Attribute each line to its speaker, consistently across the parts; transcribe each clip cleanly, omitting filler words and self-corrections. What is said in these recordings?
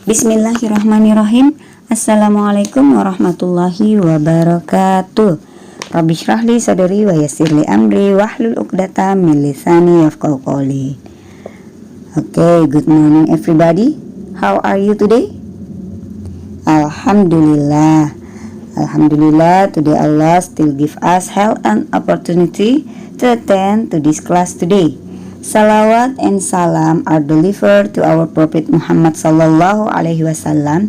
Speaker 1: Bismillahirrahmanirrahim. Assalamualaikum warahmatullahi wabarakatuh. Rabbi shrahli sadri wa yassirli amri wahlul 'uqdatam min lisani yafqahu qawli. Okay, good morning everybody. How are you today? Alhamdulillah. Alhamdulillah, today Allah still give us health and opportunity to attend to this class today. Salawat and salam are delivered to our Prophet Muhammad sallallahu alaihi wasallam,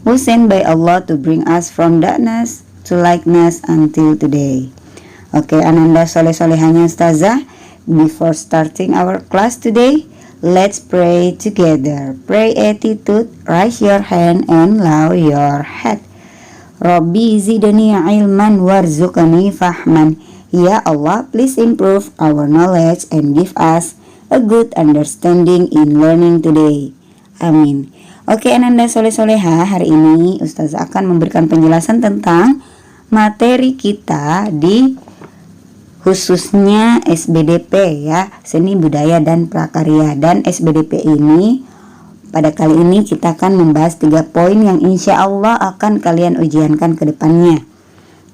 Speaker 1: who sent by Allah to bring us from darkness to lightness until today. Okay, Ananda soleh-solehanya Ustazah, before starting our class today, let's pray together. Pray attitude, raise your hand and lower your head. Rabbi zidni ilman warzuqni fahman. Ya Allah, please improve our knowledge and give us a good understanding in learning today. Amin. Oke, Ananda soleh-soleha, hari ini Ustazah akan memberikan penjelasan tentang materi kita di khususnya SBDP ya, Seni Budaya dan Prakarya. Dan SBDP ini pada kali ini kita akan membahas 3 poin yang insya Allah akan kalian ujiankan ke depannya,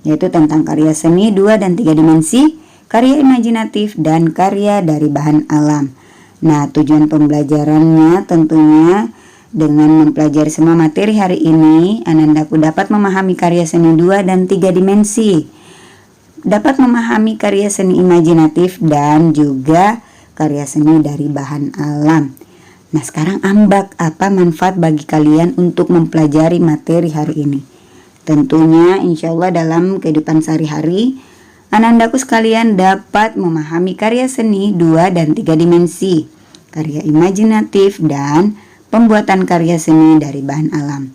Speaker 1: yaitu tentang karya seni 2 dan 3 dimensi, karya imajinatif, dan karya dari bahan alam. Nah, tujuan pembelajarannya tentunya dengan mempelajari semua materi hari ini, Anandaku dapat memahami karya seni 2 dan 3 dimensi, dapat memahami karya seni imajinatif, dan juga karya seni dari bahan alam. Nah, sekarang ambak, apa manfaat bagi kalian untuk mempelajari materi hari ini? Tentunya insya Allah dalam kehidupan sehari-hari Anandaku sekalian dapat memahami karya seni 2 dan 3 dimensi, karya imajinatif, dan pembuatan karya seni dari bahan alam.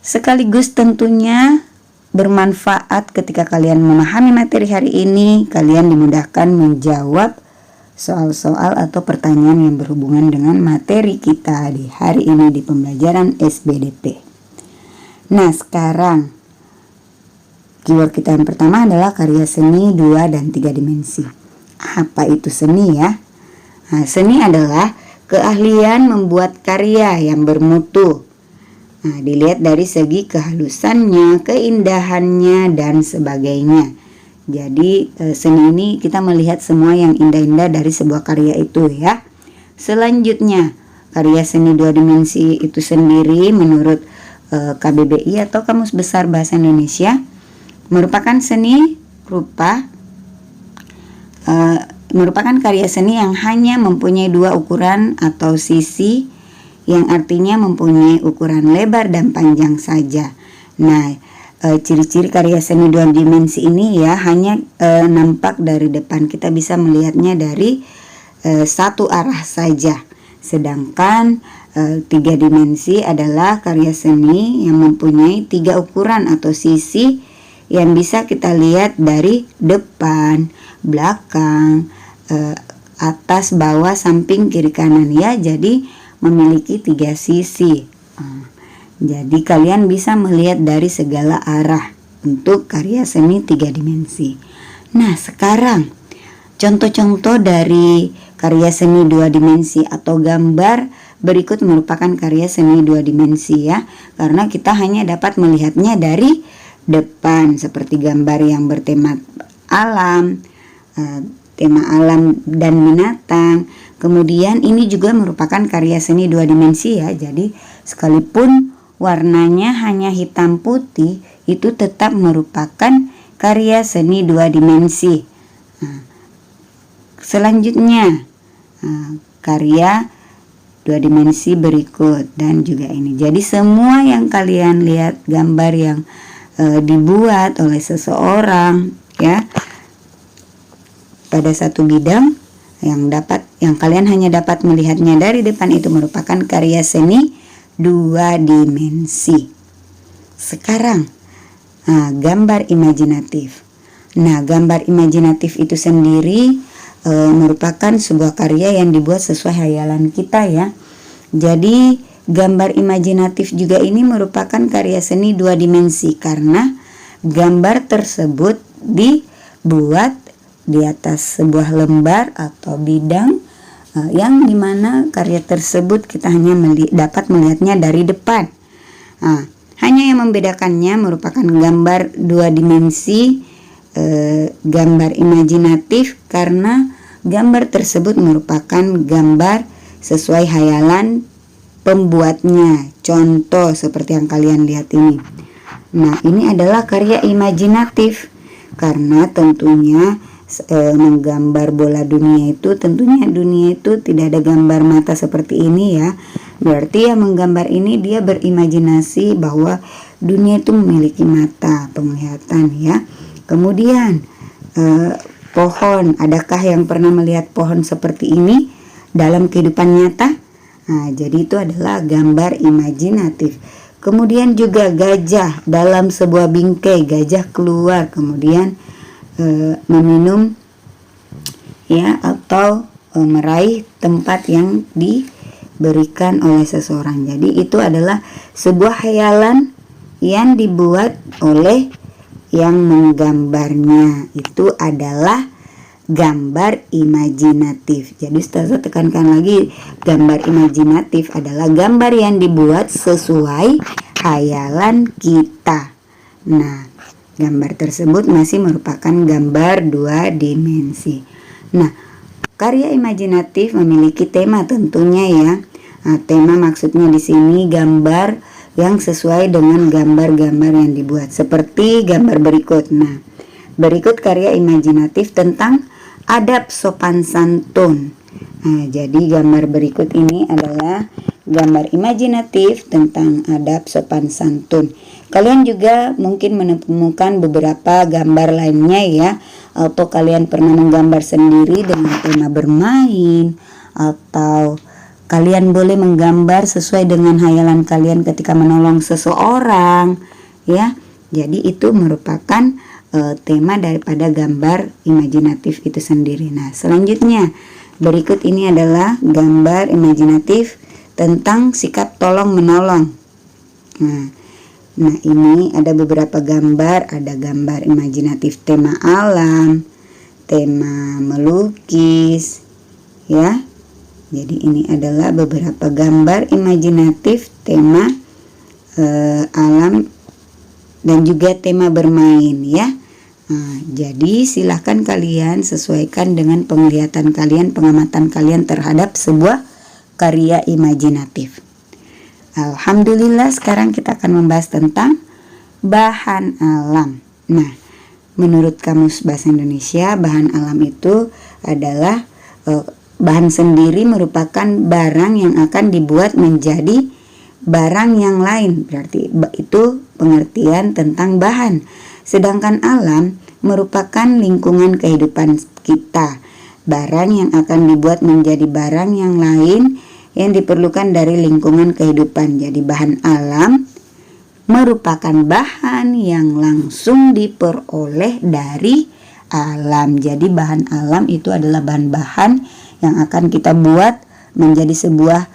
Speaker 1: Sekaligus tentunya bermanfaat ketika kalian memahami materi hari ini, kalian dimudahkan menjawab soal-soal atau pertanyaan yang berhubungan dengan materi kita di hari ini di pembelajaran SBDP. Nah, sekarang keyword kita yang pertama adalah karya seni 2 dan 3 dimensi. Apa itu seni ya? Nah, seni adalah keahlian membuat karya yang bermutu. Nah, dilihat dari segi kehalusannya, keindahannya, dan sebagainya. Jadi seni ini kita melihat semua yang indah-indah dari sebuah karya itu ya. Selanjutnya, karya seni 2 dimensi itu sendiri menurut KBBI atau Kamus Besar Bahasa Indonesia merupakan seni rupa merupakan karya seni yang hanya mempunyai 2 ukuran atau sisi, yang artinya mempunyai ukuran lebar dan panjang saja. Nah, ciri-ciri karya seni 2 dimensi ini ya hanya nampak dari depan, kita bisa melihatnya dari satu arah saja. Sedangkan 3 dimensi adalah karya seni yang mempunyai 3 ukuran atau sisi yang bisa kita lihat dari depan, belakang, atas, bawah, samping, kiri, kanan ya. Jadi memiliki 3 sisi. Jadi kalian bisa melihat dari segala arah untuk karya seni 3 dimensi. Nah, sekarang contoh-contoh dari karya seni 2 dimensi atau gambar berikut merupakan karya seni 2 dimensi ya. Karena kita hanya dapat melihatnya dari depan, seperti gambar yang bertema alam, tema alam dan binatang. Kemudian ini juga merupakan karya seni 2 dimensi ya. Jadi sekalipun warnanya hanya hitam putih, itu tetap merupakan karya seni 2 dimensi. Selanjutnya karya 2 dimensi berikut dan juga ini. Jadi semua yang kalian lihat gambar yang dibuat oleh seseorang ya pada satu bidang yang kalian hanya dapat melihatnya dari depan, itu merupakan karya seni 2 dimensi. Sekarang gambar imajinatif. Nah, gambar imajinatif itu sendiri merupakan sebuah karya yang dibuat sesuai hayalan kita ya. Jadi gambar imajinatif juga ini merupakan karya seni 2 dimensi karena gambar tersebut dibuat di atas sebuah lembar atau bidang yang dimana karya tersebut kita hanya dapat melihatnya dari depan. Hanya yang membedakannya merupakan gambar 2 dimensi, gambar imajinatif, karena gambar tersebut merupakan gambar sesuai hayalan pembuatnya. Contoh seperti yang kalian lihat ini. Nah, ini adalah karya imajinatif karena tentunya menggambar bola dunia itu, tentunya dunia itu tidak ada gambar mata seperti ini ya. Berarti yang menggambar ini dia berimajinasi bahwa dunia itu memiliki mata penglihatan ya. Kemudian pohon, adakah yang pernah melihat pohon seperti ini dalam kehidupan nyata? Nah, jadi itu adalah gambar imajinatif. Kemudian juga gajah dalam sebuah bingkai, gajah keluar kemudian meminum ya atau meraih tempat yang diberikan oleh seseorang. Jadi itu adalah sebuah hayalan yang dibuat oleh yang menggambarnya. Itu adalah gambar imajinatif. Jadi Ustazah tekankan lagi, gambar imajinatif adalah gambar yang dibuat sesuai hayalan kita. Nah, gambar tersebut masih merupakan gambar 2 dimensi. Nah, karya imajinatif memiliki tema tentunya ya. Nah, tema maksudnya di sini gambar yang sesuai dengan gambar-gambar yang dibuat. Seperti gambar berikut. Nah, berikut karya imajinatif tentang adab sopan santun. Nah, jadi gambar berikut ini adalah gambar imajinatif tentang adab sopan santun. Kalian juga mungkin menemukan beberapa gambar lainnya ya, atau kalian pernah menggambar sendiri dengan tema bermain, atau kalian boleh menggambar sesuai dengan hayalan kalian ketika menolong seseorang ya. Jadi itu merupakan tema daripada gambar imajinatif itu sendiri. Nah, selanjutnya berikut ini adalah gambar imajinatif tentang sikap tolong menolong. Nah, ini ada beberapa gambar, ada gambar imajinatif tema alam, tema melukis ya. Jadi ini adalah beberapa gambar imajinatif tema alam dan juga tema bermain ya. Nah, jadi silahkan kalian sesuaikan dengan penglihatan kalian, pengamatan kalian terhadap sebuah karya imajinatif. Alhamdulillah, sekarang kita akan membahas tentang bahan alam. Nah, menurut Kamus Bahasa Indonesia, bahan alam itu adalah bahan sendiri merupakan barang yang akan dibuat menjadi barang yang lain. Berarti itu pengertian tentang bahan. Sedangkan alam merupakan lingkungan kehidupan kita. Barang yang akan dibuat menjadi barang yang lain yang diperlukan dari lingkungan kehidupan. Jadi bahan alam merupakan bahan yang langsung diperoleh dari alam. Jadi bahan alam itu adalah bahan-bahan yang akan kita buat menjadi sebuah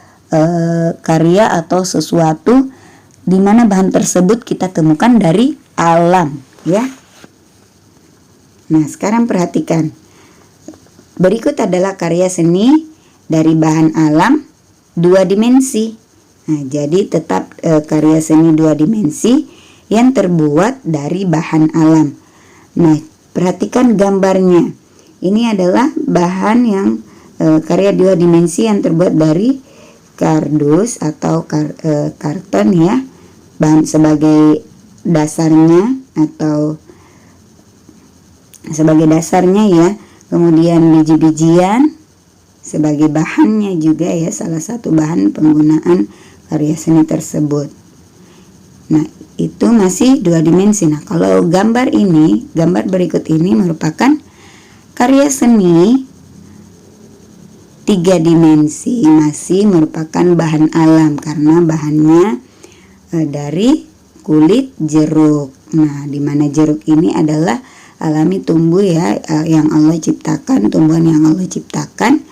Speaker 1: karya atau sesuatu di mana bahan tersebut kita temukan dari alam ya. Nah, sekarang perhatikan. Berikut adalah karya seni dari bahan alam 2 dimensi. Nah, jadi tetap karya seni 2 dimensi yang terbuat dari bahan alam. Nah, perhatikan gambarnya. Ini adalah bahan yang karya 2 dimensi yang terbuat dari kardus atau karton ya. Bahan sebagai dasarnya atau sebagai dasarnya ya. Kemudian biji-bijian sebagai bahannya juga ya, salah satu bahan penggunaan karya seni tersebut. Nah, itu masih 2 dimensi. Nah, kalau gambar berikut ini merupakan karya seni 3 dimensi, masih merupakan bahan alam karena bahannya dari kulit jeruk. Nah, di mana jeruk ini adalah alami tumbuh ya, yang Allah ciptakan, tumbuhan yang Allah ciptakan,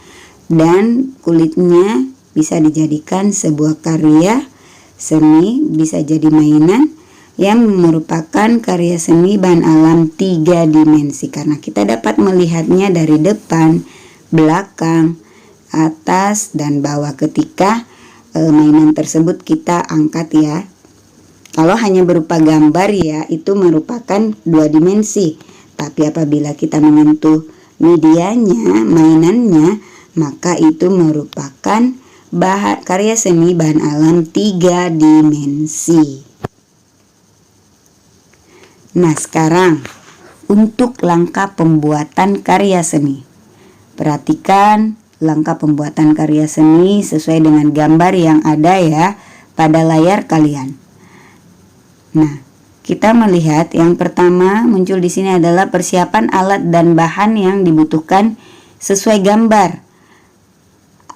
Speaker 1: dan kulitnya bisa dijadikan sebuah karya seni, bisa jadi mainan yang merupakan karya seni bahan alam 3 dimensi karena kita dapat melihatnya dari depan, belakang, atas dan bawah ketika mainan tersebut kita angkat ya. Kalau hanya berupa gambar ya, itu merupakan 2 dimensi. Tapi apabila kita menyentuh medianya, mainannya, maka itu merupakan karya seni bahan alam 3 dimensi. Nah, sekarang untuk langkah pembuatan karya seni. Perhatikan langkah pembuatan karya seni sesuai dengan gambar yang ada ya pada layar kalian. Nah, kita melihat yang pertama muncul di sini adalah persiapan alat dan bahan yang dibutuhkan sesuai gambar.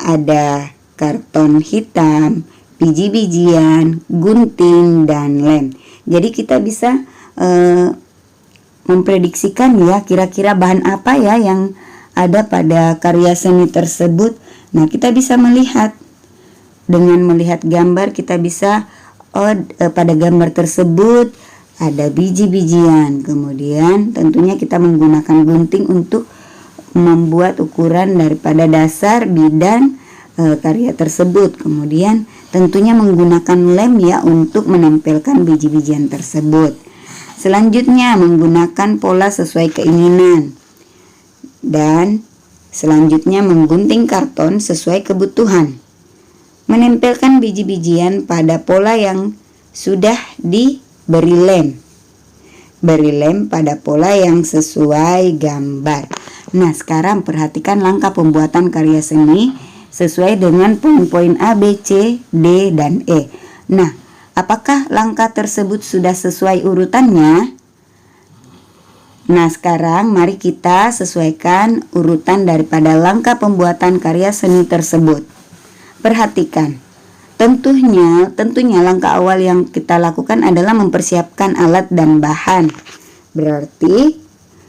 Speaker 1: Ada karton hitam, biji-bijian, gunting, dan lem. Jadi kita bisa memprediksikan ya kira-kira bahan apa ya yang ada pada karya seni tersebut. Nah, kita bisa melihat dengan melihat gambar, kita bisa pada gambar tersebut ada biji-bijian. Kemudian tentunya kita menggunakan gunting untuk membuat ukuran daripada dasar bidan karya tersebut. Kemudian tentunya menggunakan lem ya untuk menempelkan biji-bijian tersebut. Selanjutnya menggunakan pola sesuai keinginan. Dan selanjutnya menggunting karton sesuai kebutuhan. Menempelkan biji-bijian pada pola yang sudah diberi lem. Beri lem pada pola yang sesuai gambar. Nah, sekarang perhatikan langkah pembuatan karya seni sesuai dengan poin-poin A, B, C, D, dan E. Nah, apakah langkah tersebut sudah sesuai urutannya? Nah, sekarang mari kita sesuaikan urutan daripada langkah pembuatan karya seni tersebut. Perhatikan, tentunya langkah awal yang kita lakukan adalah mempersiapkan alat dan bahan. Berarti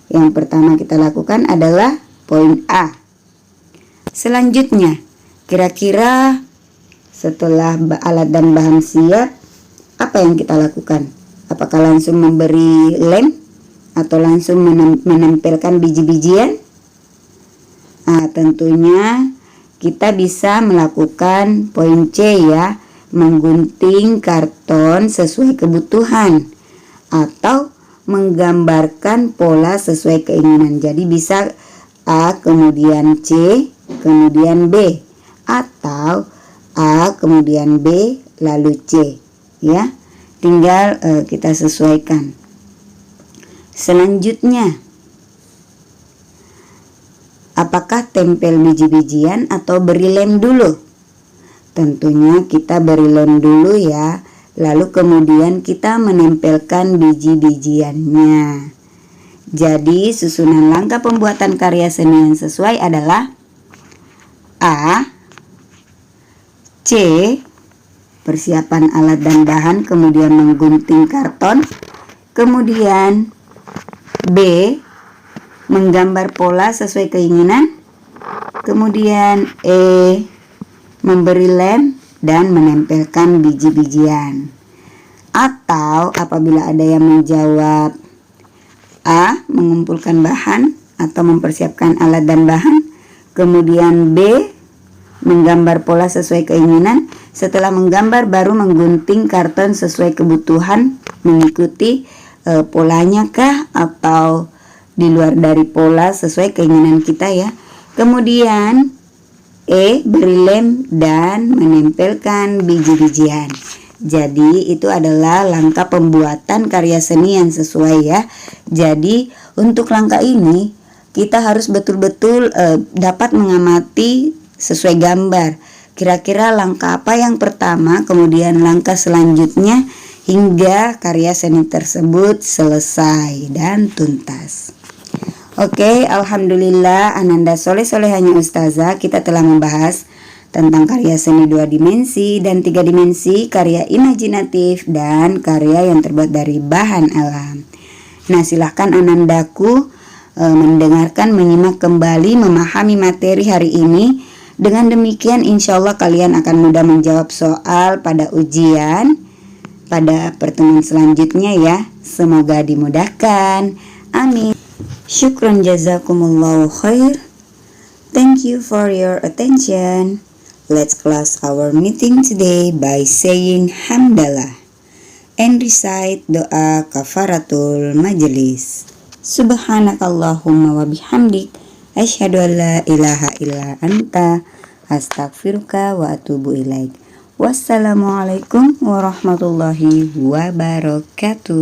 Speaker 1: yang pertama kita lakukan adalah poin A. Selanjutnya, kira-kira setelah alat dan bahan siap, apa yang kita lakukan? Apakah langsung memberi lem atau langsung menempelkan biji-bijian? Nah, tentunya kita bisa melakukan poin C ya, menggunting karton sesuai kebutuhan atau menggambarkan pola sesuai keinginan. Jadi bisa A kemudian C kemudian B, atau A kemudian B lalu C ya. Tinggal kita sesuaikan. Selanjutnya, apakah tempel biji-bijian atau beri lem dulu? Tentunya kita beri lem dulu ya, lalu kemudian kita menempelkan biji-bijiannya. Jadi susunan langkah pembuatan karya seni yang sesuai adalah A, C, persiapan alat dan bahan, kemudian menggunting karton, kemudian B, menggambar pola sesuai keinginan, kemudian E, memberi lem dan menempelkan biji-bijian. Atau apabila ada yang menjawab A, mengumpulkan bahan atau mempersiapkan alat dan bahan, kemudian B, menggambar pola sesuai keinginan, setelah menggambar baru menggunting karton sesuai kebutuhan, mengikuti polanya kah atau di luar dari pola sesuai keinginan kita ya. Kemudian E, beri lem dan menempelkan biji-bijian. Jadi itu adalah langkah pembuatan karya seni yang sesuai ya. Jadi untuk langkah ini kita harus betul-betul dapat mengamati sesuai gambar. Kira-kira langkah apa yang pertama, kemudian langkah selanjutnya, hingga karya seni tersebut selesai dan tuntas. Oke, alhamdulillah Ananda Soleh-solehanya Ustazah, kita telah membahas tentang karya seni 2 dimensi dan 3 dimensi, karya imajinatif dan karya yang terbuat dari bahan alam. Nah, silahkan Anandaku mendengarkan, menyimak kembali, memahami materi hari ini. Dengan demikian insya Allah kalian akan mudah menjawab soal pada ujian pada pertemuan selanjutnya ya. Semoga dimudahkan. Amin. Syukron jazakumullahu khair. Thank you for your attention. Let's close our meeting today by saying Hamdalah and recite doa kafaratul majlis. Subhanakallahumma wa bihamdik asyhadu an la ilaha illa anta astaghfiruka wa atubu ilaik. Wassalamualaikum warahmatullahi wabarakatuh.